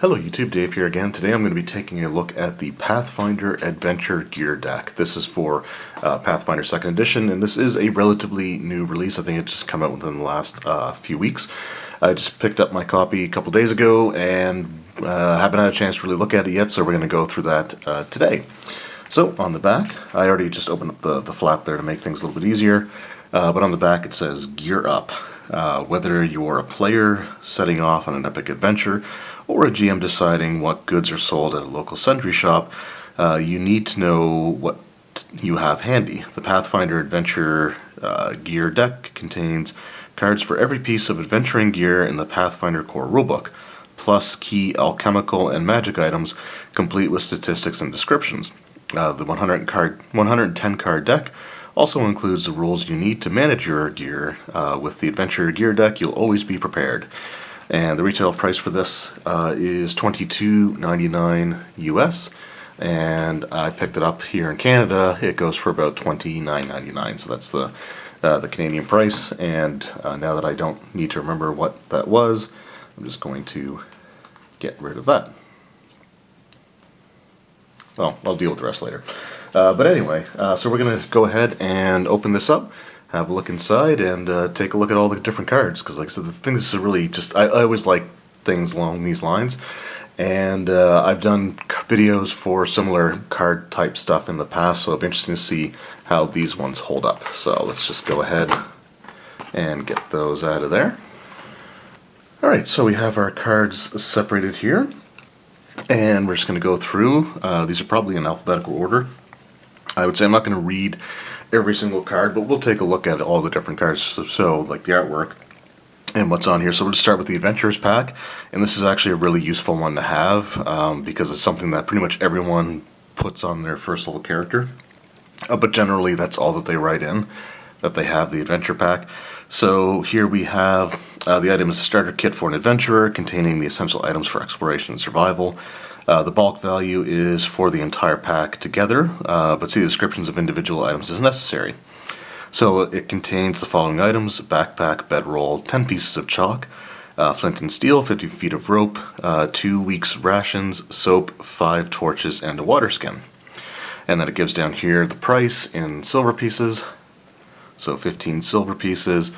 Hello YouTube, Dave here again. Today I'm going to be taking a look at the Pathfinder Adventure Gear Deck. This is for Pathfinder 2nd Edition, and this is a relatively new release. I think it just come out within the last few weeks. I just picked up my copy a couple days ago and haven't had a chance to really look at it yet, so we're going to go through that today. So on the back, I already just opened up the flap there to make things a little bit easier, but on the back it says Gear Up. Whether you're a player setting off on an epic adventure or a GM deciding what goods are sold at a local sundry shop, you need to know what you have handy. The Pathfinder Adventure Gear deck contains cards for every piece of adventuring gear in the Pathfinder core rulebook, plus key alchemical and magic items, complete with statistics and descriptions. The 110 card deck also includes the rules you need to manage your gear. With the Adventure Gear deck, you'll always be prepared. And the retail price for this is $22.99 US, and I picked it up here in Canada. It goes for about $29.99, so that's the Canadian price. And now that I don't need to remember what that was, I'm just going to get rid of that. Well, I'll deal with the rest later. But anyway, so we're going to go ahead and open this up, have a look inside, and take a look at all the different cards. Because, like I said, this is really just, I always like things along these lines. And I've done videos for similar card type stuff in the past, so it'll be interesting to see how these ones hold up. So let's just go ahead and get those out of there. Alright, so we have our cards separated here. And we're just going to go through. These are probably in alphabetical order. I would say I'm not going to read every single card, but we'll take a look at all the different cards, so like the artwork and what's on here. So we'll just start with the Adventurers pack, and this is actually a really useful one to have because it's something that pretty much everyone puts on their first level character, but generally that's all that they write in, that they have the Adventure pack. So here we have the item is a starter kit for an adventurer containing the essential items for exploration and survival. The bulk value is for the entire pack together, but see the descriptions of individual items as necessary. So it contains the following items: backpack, bedroll, 10 pieces of chalk, flint and steel, 50 feet of rope, 2 weeks rations, soap, 5 torches, and a water skin. And then it gives down here the price in silver pieces. So 15 silver pieces,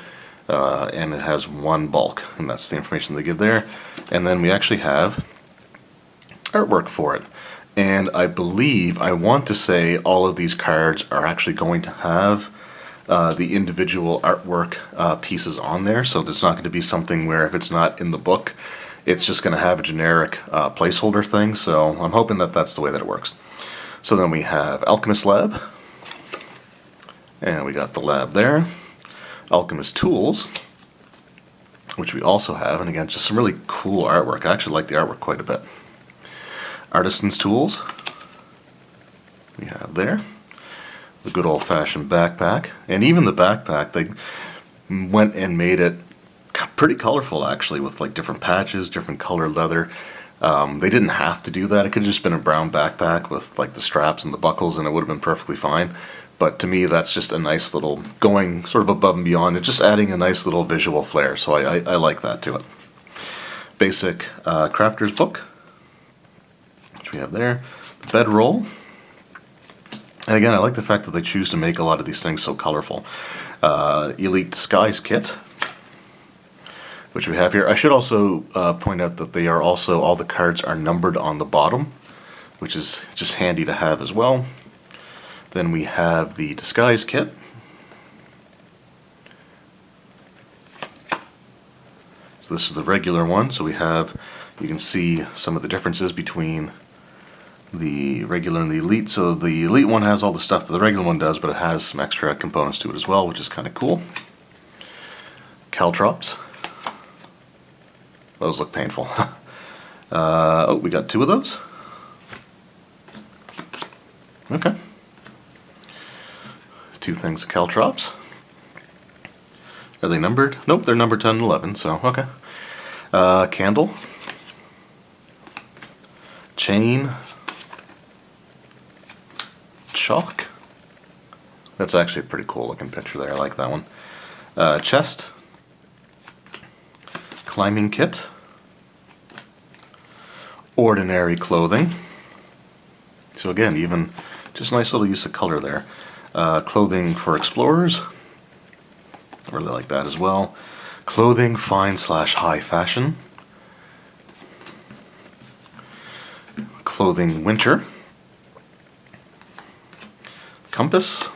and it has 1 bulk, and that's the information they give there. And then we actually have artwork for it. And I believe, I want to say, all of these cards are actually going to have the individual artwork pieces on there, so there's not going to be something where if it's not in the book, it's just going to have a generic placeholder thing, so I'm hoping that that's the way that it works. So then we have Alchemist Lab. And we got the lab there. Alchemist Tools, which we also have, and again, just some really cool artwork. I actually like the artwork quite a bit. Artisan's Tools, we have there. The good old-fashioned backpack. And even the backpack, they went and made it pretty colorful, actually, with like different patches, different color leather. They didn't have to do that. It could have just been a brown backpack with like the straps and the buckles, and it would have been perfectly fine. But to me, that's just a nice little, going sort of above and beyond, and just adding a nice little visual flair, so I like that to it. Basic crafter's book, which we have there. The bedroll. And again, I like the fact that they choose to make a lot of these things so colorful. Elite disguise kit, which we have here. I should also point out that they are also, all the cards are numbered on the bottom, which is just handy to have as well. Then we have the disguise kit. So this is the regular one. So we have, you can see some of the differences between the regular and the elite. So the elite one has all the stuff that the regular one does, but it has some extra components to it as well, which is kind of cool. Caltrops. Those look painful. Oh, we got 2 of those. Okay. 2 things of caltrops. Are they numbered? Nope, they're numbered 10 and 11, so okay. Candle. Chain. Chalk. That's actually a pretty cool looking picture there, I like that one. Chest. Climbing kit. ordinary clothing. So again, even just nice little use of color there. Clothing for explorers. I really like that as well. Clothing fine/high fashion. Clothing winter. Compass.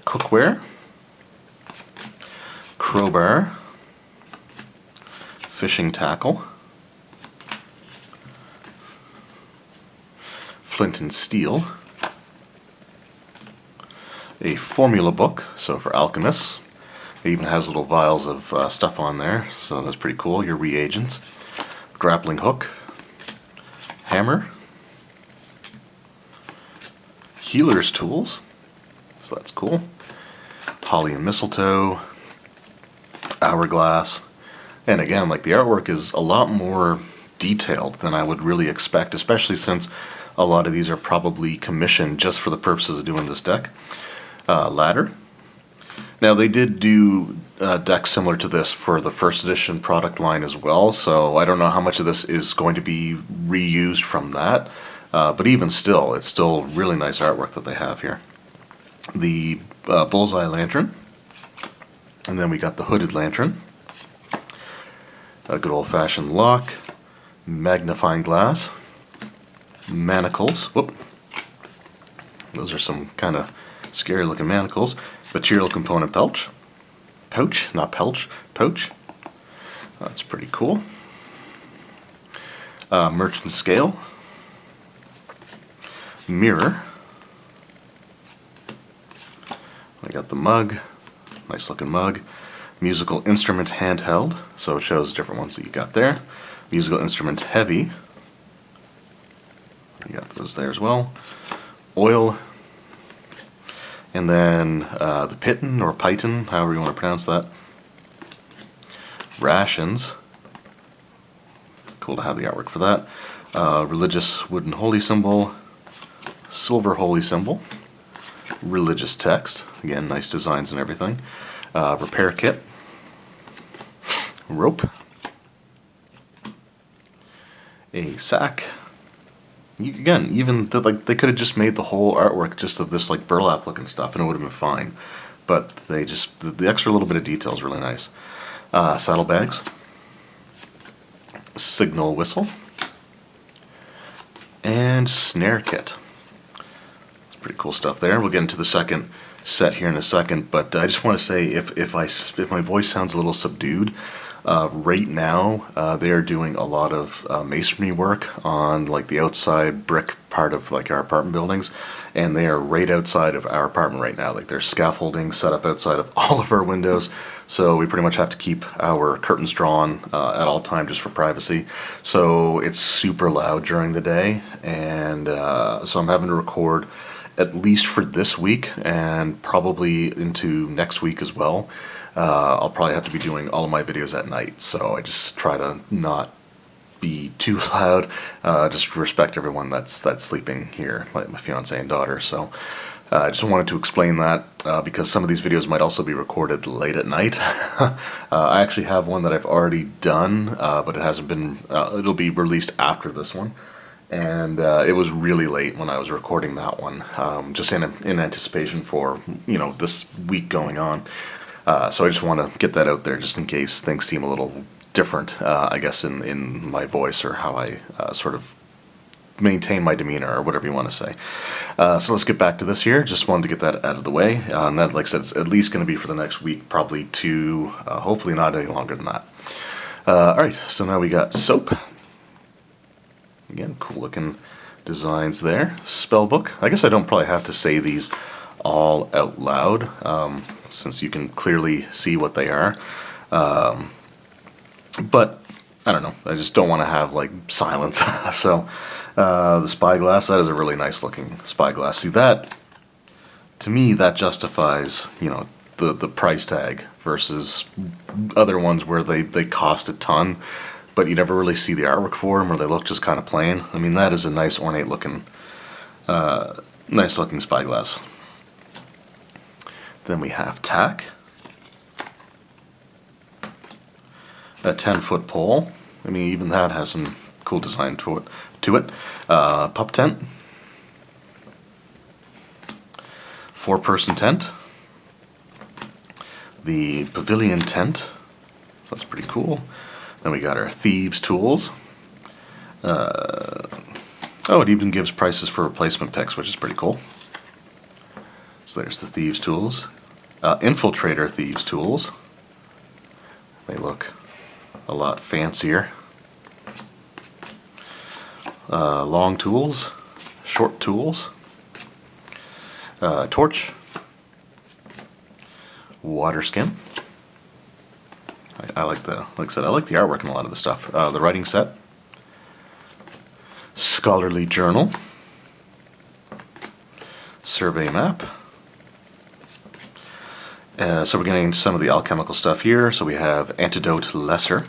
Cookware. Crowbar. Fishing tackle. Flint and steel. A formula book, so for alchemists. It even has little vials of stuff on there, so that's pretty cool, your reagents. Grappling hook. Hammer. Healer's tools, so that's cool. Holly and mistletoe. Hourglass. And again, like the artwork is a lot more detailed than I would really expect, especially since a lot of these are probably commissioned just for the purposes of doing this deck. Ladder. Now they did do decks similar to this for the first edition product line as well, so I don't know how much of this is going to be reused from that, but even still, it's still really nice artwork that they have here. The bullseye lantern, and then we got the hooded lantern, a good old-fashioned lock, magnifying glass, manacles. Whoop. Those are some kind of scary looking manacles. Material component pouch. Pouch, not pelch. Pouch. That's pretty cool. Merchant scale. Mirror. I got the mug. Nice looking mug. Musical instrument handheld. So it shows different ones that you got there. Musical instrument heavy. You got those there as well. Oil. And then the piton or python, however you want to pronounce that. Rations. Cool to have the artwork for that. Religious wooden holy symbol. Silver holy symbol. Religious text. Again, nice designs and everything. Repair kit. Rope. A sack. Again, even they could have just made the whole artwork just of this like burlap looking stuff, and it would have been fine. But they just the extra little bit of detail is really nice. Saddlebags, signal whistle, and snare kit. It's pretty cool stuff there. We'll get into the second set here in a second, but I just want to say if my voice sounds a little subdued. Right now, they are doing a lot of masonry work on like the outside brick part of like our apartment buildings, and they are right outside of our apartment right now. Like there's scaffolding set up outside of all of our windows, so we pretty much have to keep our curtains drawn at all times just for privacy. So it's super loud during the day, and so I'm having to record at least for this week and probably into next week as well. I'll probably have to be doing all of my videos at night, so I just try to not be too loud, just respect everyone that's sleeping here, like my fiance and daughter. So I just wanted to explain that because some of these videos might also be recorded late at night. I actually have one that I've already done, but it hasn't been, it'll be released after this one. And it was really late when I was recording that one, just in anticipation for, this week going on. So I just want to get that out there just in case things seem a little different, I guess, in my voice or how I sort of maintain my demeanor or whatever you want to say. So let's get back to this here. Just wanted to get that out of the way. And that, like I said, it's at least going to be for the next week, probably two, hopefully not any longer than that. Alright, so now we got soap. Again, cool looking designs there. Spellbook. I guess I don't probably have to say these all out loud, since you can clearly see what they are. But I don't know. I just don't want to have like silence. So the spyglass, that is a really nice looking spyglass. See that, to me, that justifies, the price tag versus other ones where they cost a ton, but you never really see the artwork for them, or they look just kind of plain. I mean, that is a nice ornate looking, spyglass. Then we have tack, a 10-foot pole, I mean, even that has some cool design to it. Pup tent. 4-person tent. The pavilion tent. So that's pretty cool. Then we got our thieves' tools. Oh, it even gives prices for replacement picks, which is pretty cool. So there's the thieves' tools. Infiltrator thieves' tools. They look a lot fancier. Long tools, short tools, torch, water skin. I like like I said, I like the artwork in a lot of the stuff. The writing set, scholarly journal, survey map. So we're getting into some of the alchemical stuff here. So we have antidote lesser.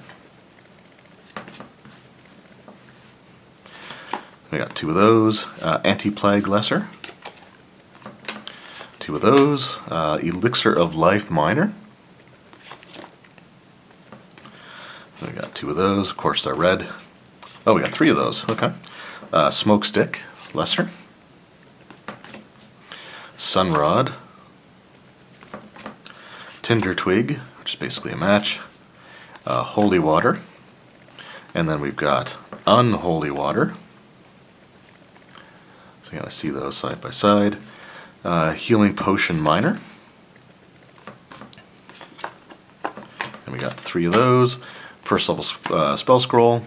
We got 2 of those. Anti-plague lesser. 2 of those. Elixir of life minor. We got 2 of those. Of course, they're red. Oh, we got 3 of those. Okay. Smoke stick lesser. Sunrod. Tinder twig, which is basically a match. Holy water. And then we've got unholy water. So you're going to see those side by side. Healing potion minor. And we got 3 of those. First level spell scroll.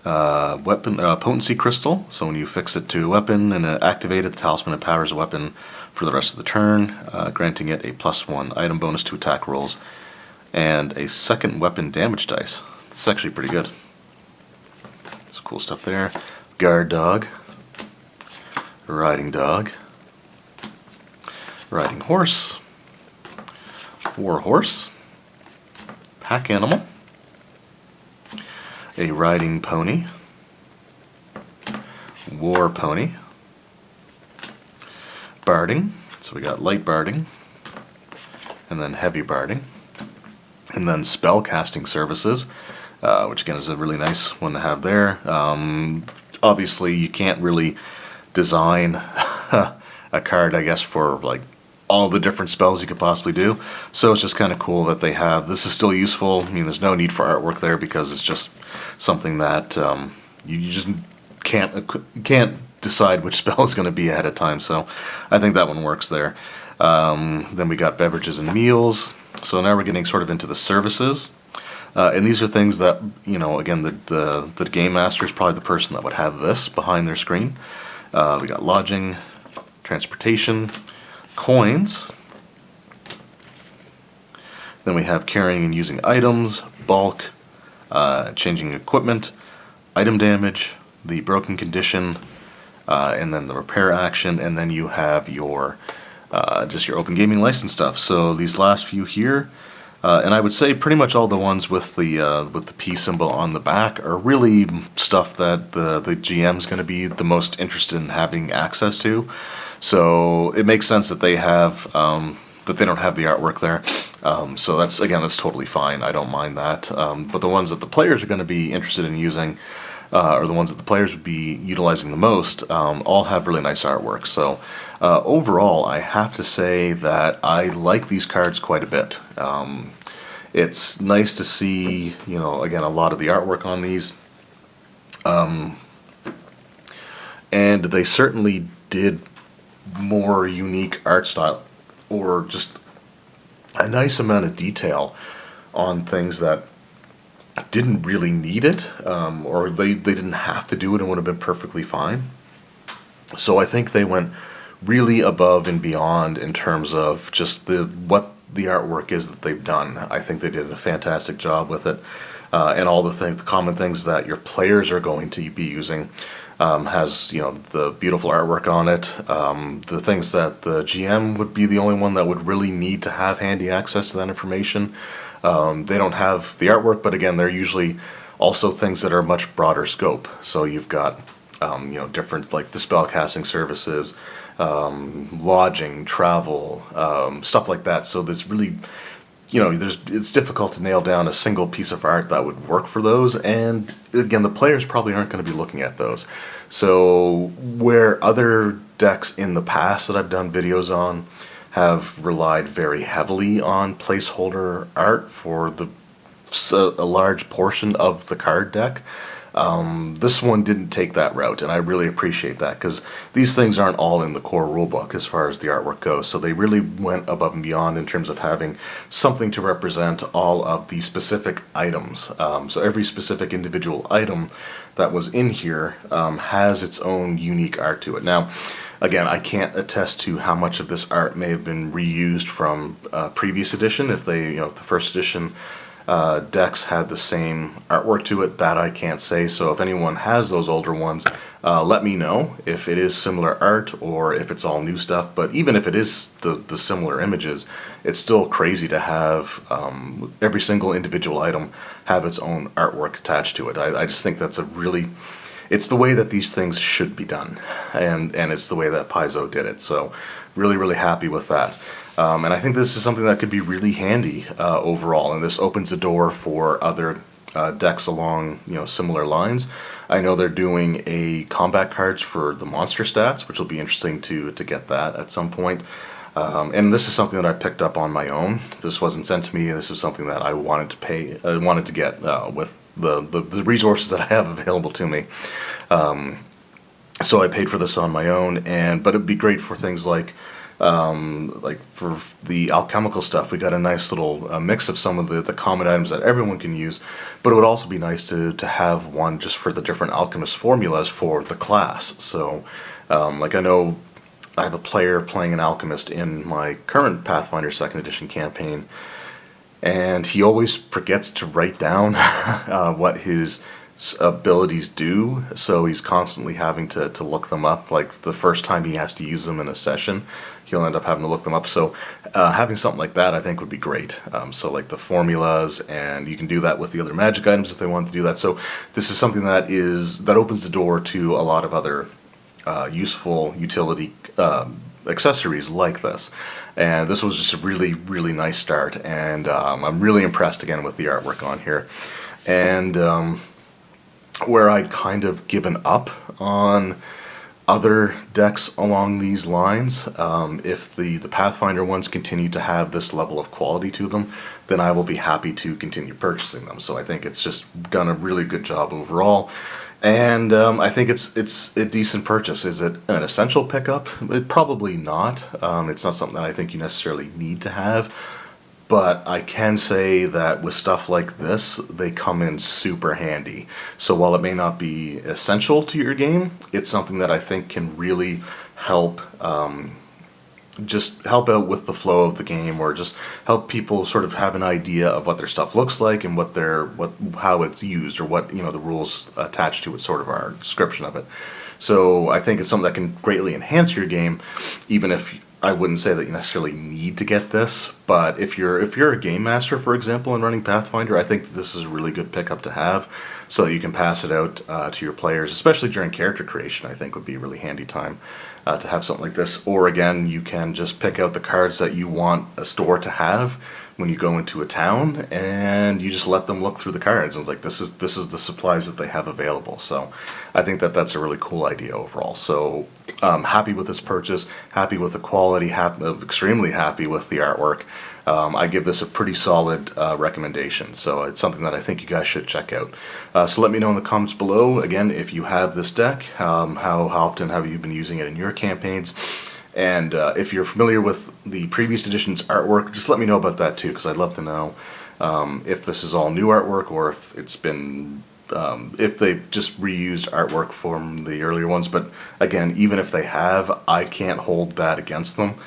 Weapon potency crystal. So when you fix it to a weapon and activate it, the talisman empowers a weapon for the rest of the turn, granting it a +1 item bonus to attack rolls and a second weapon damage dice. It's actually pretty good. Some cool stuff there. Guard dog, riding horse, war horse, pack animal, a riding pony, war pony, barding. So we got light barding, and then heavy barding, and then spell casting services, which again is a really nice one to have there. Obviously, you can't really design a card, I guess, for like all the different spells you could possibly do. So it's just kind of cool that they have this is still useful. I mean, there's no need for artwork there because it's just something that you just can't decide which spell is going to be ahead of time. So I think that one works there. Then we got beverages and meals. So now we're getting sort of into the services. And these are things that, you know, again, the game master is probably the person that would have this behind their screen. We got lodging, transportation, coins. Then we have carrying and using items, bulk, changing equipment, item damage, the broken condition, and then the repair action, and then you have your just your open gaming license stuff. So these last few here, and I would say pretty much all the ones with the P symbol on the back are really stuff that the GM's going to be the most interested in having access to. So it makes sense that they have that they don't have the artwork there. So that's totally fine. I don't mind that. But the ones that the players are going to be interested in using, or the ones that the players would be utilizing the most, all have really nice artwork. So overall, I have to say that I like these cards quite a bit. It's nice to see, you know, again, a lot of the artwork on these. And they certainly did more unique art style, or just a nice amount of detail on things that didn't really need it, or they didn't have to do it and would have been perfectly fine. So I think they went really above and beyond in terms of just what the artwork is that they've done. I think they did a fantastic job with it, and all the common things that your players are going to be using. Has, you know, the beautiful artwork on it. The things that the GM would be the only one that would really need to have handy access to that information. They don't have the artwork, but again, they're usually also things that are much broader scope. So you've got, you know, different, like the spellcasting services, lodging, travel, stuff like that. So there's really it's difficult to nail down a single piece of art that would work for those, and again, the players probably aren't going to be looking at those. So where other decks in the past that I've done videos on have relied very heavily on placeholder art for a large portion of the card deck, this one didn't take that route, and I really appreciate that, because these things aren't all in the core rulebook as far as the artwork goes, so they really went above and beyond in terms of having something to represent all of the specific items. So every specific individual item that was in here has its own unique art to it. Now, again, I can't attest to how much of this art may have been reused from previous edition. If the first edition decks had the same artwork to it, that I can't say. So if anyone has those older ones, let me know if it is similar art or if it's all new stuff. But even if it is the similar images, it's still crazy to have every single individual item have its own artwork attached to it. I just think that's it's the way that these things should be done, and it's the way that Paizo did it. So really, really happy with that. And I think this is something that could be really handy overall, and this opens the door for other decks along similar lines. I know they're doing a combat cards for the monster stats, which will be interesting to get that at some point. And this is something that I picked up on my own. This wasn't sent to me. This is something that I wanted to get with the resources that I have available to me. So I paid for this on my own, but it'd be great for things like for the alchemical stuff. We got a nice little mix of some of the common items that everyone can use, but it would also be nice to have one just for the different alchemist formulas for the class. So I know I have a player playing an alchemist in my current Pathfinder 2nd edition campaign, and he always forgets to write down what his abilities do, so he's constantly having to look them up. Like the first time he has to use them in a session, he'll end up having to look them up. So having something like that I think would be great. So like the formulas, and you can do that with the other magic items if they want to do that. So this is something that opens the door to a lot of other useful utility accessories like this. And this was just a really, really nice start, and I'm really impressed again with the artwork on here. And where I'd kind of given up on other decks along these lines, if the Pathfinder ones continue to have this level of quality to them, then I will be happy to continue purchasing them. So I think it's just done a really good job overall. And I think it's a decent purchase. Is it an essential pickup? Probably not. It's not something that I think you necessarily need to have. But I can say that with stuff like this, they come in super handy. So while it may not be essential to your game, it's something that I think can really help just help out with the flow of the game, or just help people sort of have an idea of what their stuff looks like and how it's used, or what the rules attached to it sort of are, description of it. So I think it's something that can greatly enhance your game, even if I wouldn't say that you necessarily need to get this. But if you're a game master, for example, and running Pathfinder, I think that this is a really good pickup to have, so that you can pass it out to your players, especially during character creation. I think would be a really handy time to have something like this. Or again, you can just pick out the cards that you want a store to have when you go into a town, and you just let them look through the cards. And it's like, this is the supplies that they have available. So I think that that's a really cool idea overall. So happy with this purchase, happy with the quality, extremely happy with the artwork. I give this a pretty solid recommendation, so it's something that I think you guys should check out. So let me know in the comments below, again, if you have this deck, how often have you been using it in your campaigns, and if you're familiar with the previous edition's artwork, just let me know about that too, because I'd love to know if this is all new artwork, or if it's been if they've just reused artwork from the earlier ones. But again, even if they have, I can't hold that against them.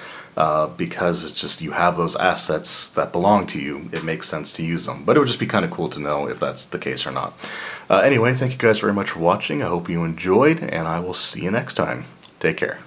Because it's just, you have those assets that belong to you, it makes sense to use them. But it would just be kind of cool to know if that's the case or not. Anyway, thank you guys very much for watching. I hope you enjoyed, and I will see you next time. Take care.